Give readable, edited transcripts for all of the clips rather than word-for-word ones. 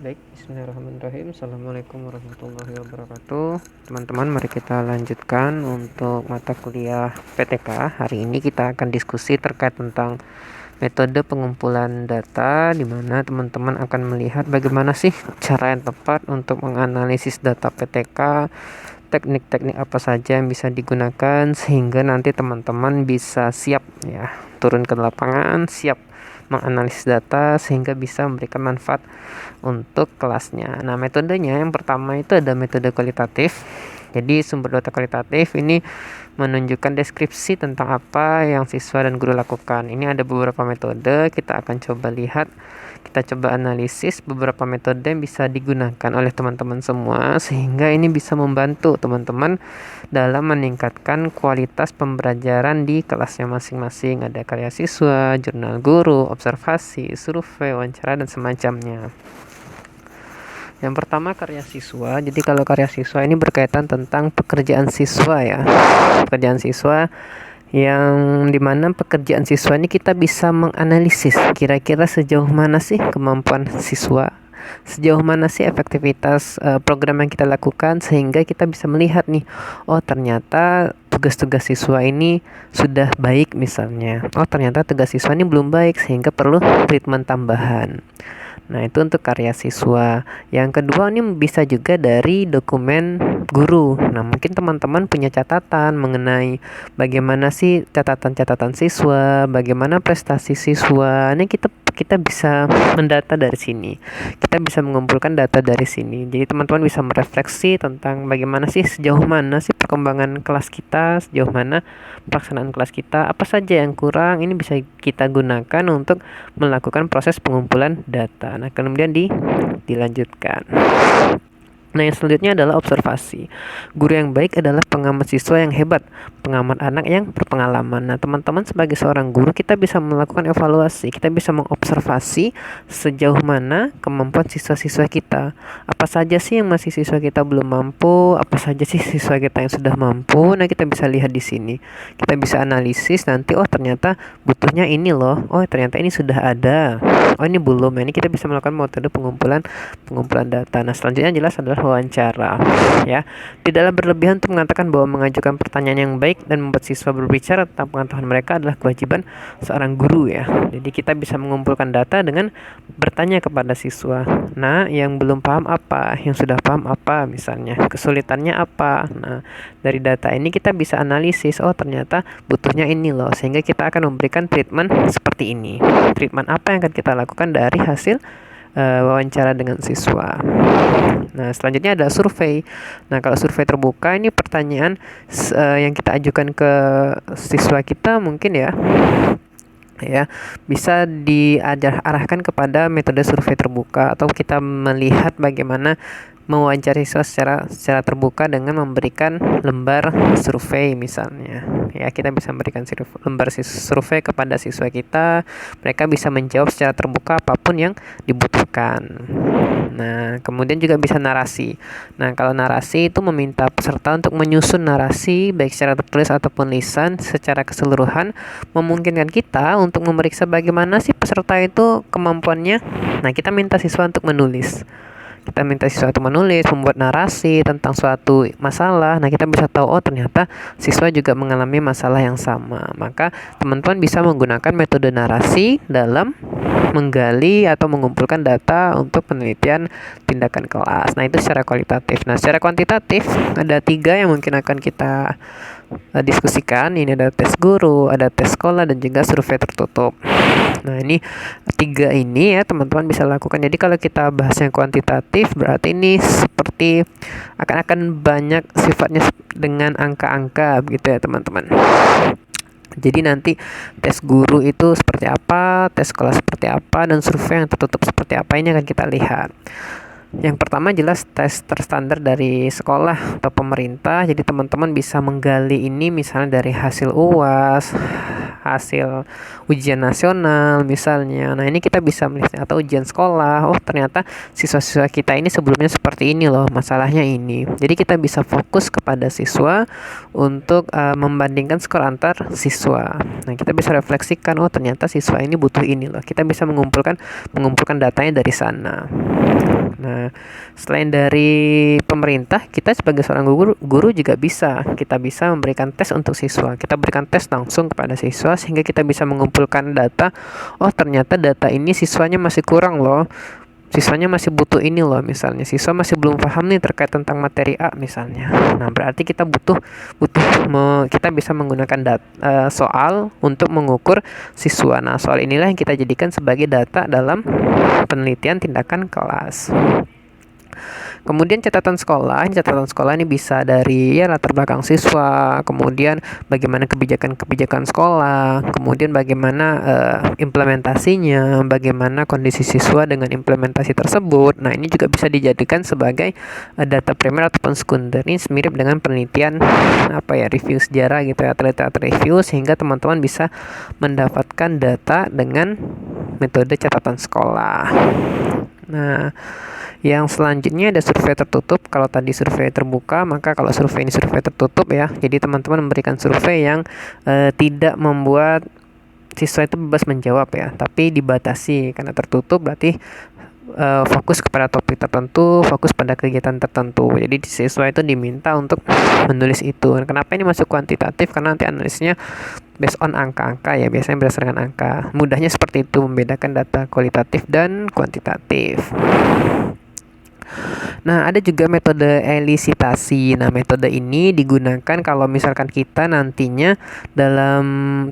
Baik, bismillahirrahmanirrahim. Assalamualaikum warahmatullahi wabarakatuh. Teman-teman, mari kita lanjutkan untuk mata kuliah PTK. Hari ini kita akan diskusi terkait tentang metode pengumpulan data, di mana teman-teman akan melihat bagaimana sih cara yang tepat untuk menganalisis data PTK, teknik-teknik apa saja yang bisa digunakan sehingga nanti teman-teman bisa siap ya, turun ke lapangan, siap menganalisis data sehingga bisa memberikan manfaat untuk kelasnya. Nah, metodenya yang pertama itu ada metode kualitatif. Jadi sumber data kualitatif ini menunjukkan deskripsi tentang apa yang siswa dan guru lakukan. Ini ada beberapa metode, kita akan coba lihat, kita coba analisis beberapa metode yang bisa digunakan oleh teman-teman semua sehingga ini bisa membantu teman-teman dalam meningkatkan kualitas pembelajaran di kelasnya masing-masing. Ada karya siswa, jurnal guru, observasi, survei, wawancara, dan semacamnya. Yang pertama karya siswa. Jadi kalau karya siswa ini berkaitan tentang pekerjaan siswa ya. Pekerjaan siswa yang dimana pekerjaan siswa ini kita bisa menganalisis kira-kira sejauh mana sih kemampuan siswa, sejauh mana sih efektivitas program yang kita lakukan, sehingga kita bisa melihat nih, oh ternyata tugas-tugas siswa ini sudah baik misalnya, oh ternyata tugas siswa ini belum baik sehingga perlu treatment tambahan. Nah, itu untuk karya siswa. Yang kedua ini bisa juga dari dokumen guru. Nah, mungkin teman-teman punya catatan mengenai bagaimana sih catatan-catatan siswa, bagaimana prestasi siswa. Ini kita bisa mendata dari sini. Kita bisa mengumpulkan data dari sini. Jadi teman-teman bisa merefleksi tentang bagaimana sih, sejauh mana sih perkembangan kelas kita, sejauh mana pelaksanaan kelas kita, apa saja yang kurang. Ini bisa kita gunakan untuk melakukan proses pengumpulan data. Nah, kemudian dilanjutkan. Nah, yang selanjutnya adalah observasi. Guru yang baik adalah pengamat siswa yang hebat, pengamat anak yang berpengalaman. Nah, teman-teman sebagai seorang guru, kita bisa melakukan evaluasi, kita bisa mengobservasi sejauh mana kemampuan siswa-siswa kita. Apa saja sih yang masih siswa kita belum mampu, apa saja sih siswa kita yang sudah mampu. Nah, kita bisa lihat di sini. Kita bisa analisis nanti, oh ternyata butuhnya ini loh. Oh, ternyata ini sudah ada. Oh, ini belum. Ini kita bisa melakukan metode pengumpulan data. Nah, selanjutnya jelas adalah wawancara ya. Tidaklah berlebihan untuk mengatakan bahwa mengajukan pertanyaan yang baik dan membuat siswa berbicara tentang pengetahuan mereka adalah kewajiban seorang guru ya. Jadi kita bisa mengumpulkan data dengan bertanya kepada siswa. Nah, yang belum paham apa, yang sudah paham apa, misalnya kesulitannya apa. Nah, dari data ini kita bisa analisis, oh ternyata butuhnya ini loh, sehingga kita akan memberikan treatment seperti ini. Treatment apa yang akan kita lakukan dari hasil wawancara dengan siswa. Nah, selanjutnya ada survei. Nah, kalau survei terbuka ini pertanyaan yang kita ajukan ke siswa kita mungkin ya bisa diarahkan kepada metode survei terbuka, atau kita melihat bagaimana mewawancarai siswa secara terbuka dengan memberikan lembar survei misalnya. Ya, kita bisa memberikan lembar survei kepada siswa kita. Mereka bisa menjawab secara terbuka apapun yang dibutuhkan. Nah, kemudian juga bisa narasi. Nah, kalau narasi itu meminta peserta untuk menyusun narasi baik secara tertulis ataupun lisan secara keseluruhan, memungkinkan kita untuk memeriksa bagaimana sih peserta itu kemampuannya. Nah, kita minta siswa untuk menulis. Kita minta siswa untuk menulis, membuat narasi tentang suatu masalah. Nah, kita bisa tahu, oh ternyata siswa juga mengalami masalah yang sama. Maka teman-teman bisa menggunakan metode narasi dalam menggali atau mengumpulkan data untuk penelitian tindakan kelas. Nah, itu secara kualitatif. Nah, secara kuantitatif ada 3 yang mungkin akan kita diskusikan. Ini ada tes guru, ada tes sekolah, dan juga survei tertutup. Nah, ini 3 ini ya teman-teman bisa lakukan. Jadi kalau kita bahas yang kuantitatif, berarti ini seperti akan banyak sifatnya dengan angka-angka begitu ya teman-teman. Jadi nanti tes guru itu seperti apa, tes sekolah seperti apa, dan survei yang tertutup seperti apa, ini akan kita lihat. Yang pertama jelas tes terstandar dari sekolah atau pemerintah. Jadi teman-teman bisa menggali ini misalnya dari hasil UAS, hasil ujian nasional misalnya. Nah, ini kita bisa melihat, atau ujian sekolah. Oh, ternyata siswa-siswa kita ini sebelumnya seperti ini loh, masalahnya ini. Jadi kita bisa fokus kepada siswa untuk membandingkan skor antar siswa. Nah, kita bisa refleksikan, oh ternyata siswa ini butuh ini loh. Kita bisa mengumpulkan datanya dari sana. Nah, selain dari pemerintah, kita sebagai seorang guru juga kita bisa memberikan tes untuk siswa. Kita berikan tes langsung kepada siswa sehingga kita bisa mengumpulkan data. Oh, ternyata data ini siswanya masih kurang loh. Siswanya masih butuh ini loh, misalnya siswa masih belum paham nih terkait tentang materi A misalnya. Nah, berarti kita kita bisa menggunakan soal untuk mengukur siswa. Nah, soal inilah yang kita jadikan sebagai data dalam penelitian tindakan kelas. Kemudian catatan sekolah ini bisa dari latar belakang siswa, kemudian bagaimana kebijakan sekolah, kemudian bagaimana implementasinya, bagaimana kondisi siswa dengan implementasi tersebut. Nah, ini juga bisa dijadikan sebagai data primer ataupun sekunder. Ini mirip dengan penelitian review sejarah gitu ya, literatur review, sehingga teman-teman bisa mendapatkan data dengan metode catatan sekolah. Nah, yang selanjutnya ada survei tertutup. Kalau tadi survei terbuka, maka kalau survei ini survei tertutup ya. Jadi teman-teman memberikan survei yang tidak membuat siswa itu bebas menjawab ya, tapi dibatasi. Karena tertutup berarti fokus kepada topik tertentu, fokus pada kegiatan tertentu. Jadi siswa itu diminta untuk menulis itu. Kenapa ini masuk kuantitatif? Karena nanti analisnya based on angka-angka ya, biasanya berdasarkan angka. Mudahnya seperti itu, membedakan data kualitatif dan kuantitatif. Nah, ada juga metode elisitasi. Nah, metode ini digunakan kalau misalkan kita nantinya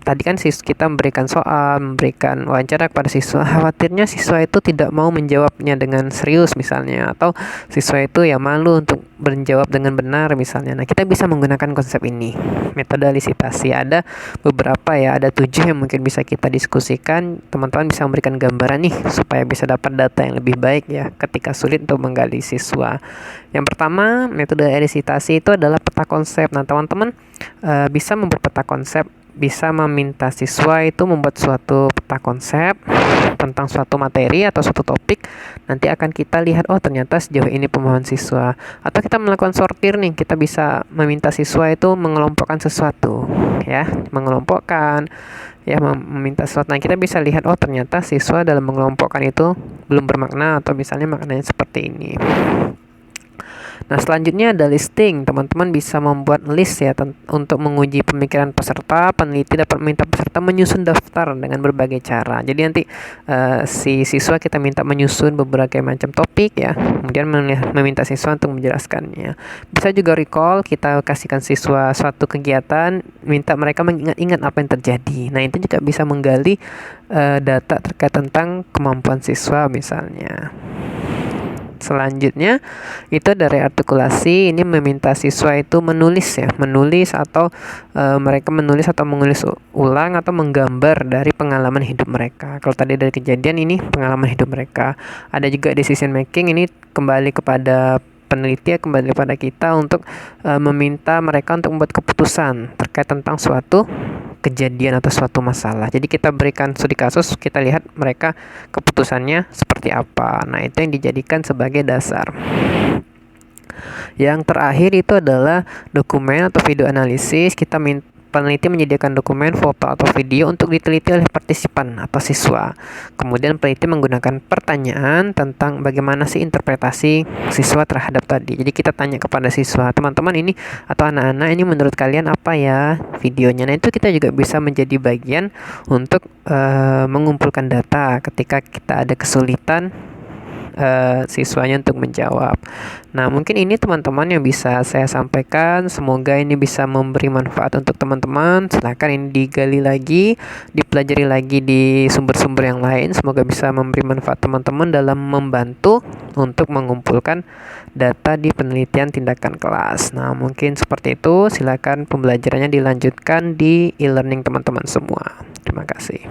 tadi kan kita memberikan soal, memberikan wawancara kepada siswa, khawatirnya siswa itu tidak mau menjawabnya dengan serius misalnya, atau siswa itu ya malu untuk menjawab dengan benar misalnya. Nah, kita bisa menggunakan konsep ini, metode elisitasi. Ada beberapa ya, ada 7 yang mungkin bisa kita diskusikan. Teman-teman bisa memberikan gambaran nih supaya bisa dapat data yang lebih baik ya ketika sulit untuk menggali siswa. Yang pertama, metode elisitasi itu adalah peta konsep. Nah, teman-teman bisa membuat peta konsep, bisa meminta siswa itu membuat suatu peta konsep tentang suatu materi atau suatu topik. Nanti akan kita lihat, oh ternyata sejauh ini pemahaman siswa. Atau kita melakukan sortir nih, kita bisa meminta siswa itu mengelompokkan sesuatu ya, meminta sesuatu. Nah, kita bisa lihat, oh ternyata siswa dalam mengelompokkan itu belum bermakna, atau misalnya maknanya seperti ini. Nah, selanjutnya ada listing. Teman-teman bisa membuat list ya untuk menguji pemikiran peserta. Peneliti dapat meminta peserta menyusun daftar dengan berbagai cara. Jadi nanti si siswa kita minta menyusun berbagai macam topik ya. Kemudian meminta siswa untuk menjelaskannya. Bisa juga recall, kita kasihkan siswa suatu kegiatan, minta mereka mengingat-ingat apa yang terjadi. Nah, itu juga bisa menggali data terkait tentang kemampuan siswa misalnya. Selanjutnya itu dari artikulasi. Ini meminta siswa itu menulis atau mereka menulis atau mengulis ulang atau menggambar dari pengalaman hidup mereka. Kalau tadi dari kejadian, ini pengalaman hidup mereka. Ada juga decision making, ini kembali kepada peneliti, kembali kepada kita untuk meminta mereka untuk membuat keputusan terkait tentang suatu kejadian atau suatu masalah. Jadi kita berikan studi kasus, kita lihat mereka keputusannya seperti apa. Nah, itu yang dijadikan sebagai dasar. Yang terakhir itu adalah dokumen atau video analisis. Peneliti menyediakan dokumen, foto, atau video untuk diteliti oleh partisipan atau siswa. Kemudian peneliti menggunakan pertanyaan tentang bagaimana sih interpretasi siswa terhadap tadi. Jadi kita tanya kepada siswa, teman-teman ini atau anak-anak ini menurut kalian apa ya videonya. Nah, itu kita juga bisa menjadi bagian untuk mengumpulkan data ketika kita ada kesulitan siswanya untuk menjawab. Nah, mungkin ini teman-teman yang bisa saya sampaikan. Semoga ini bisa memberi manfaat untuk teman-teman. Silakan ini digali lagi, dipelajari lagi di sumber-sumber yang lain. Semoga bisa memberi manfaat teman-teman dalam membantu untuk mengumpulkan data di penelitian tindakan kelas. Nah, mungkin seperti itu. Silakan pembelajarannya dilanjutkan di e-learning teman-teman semua. Terima kasih.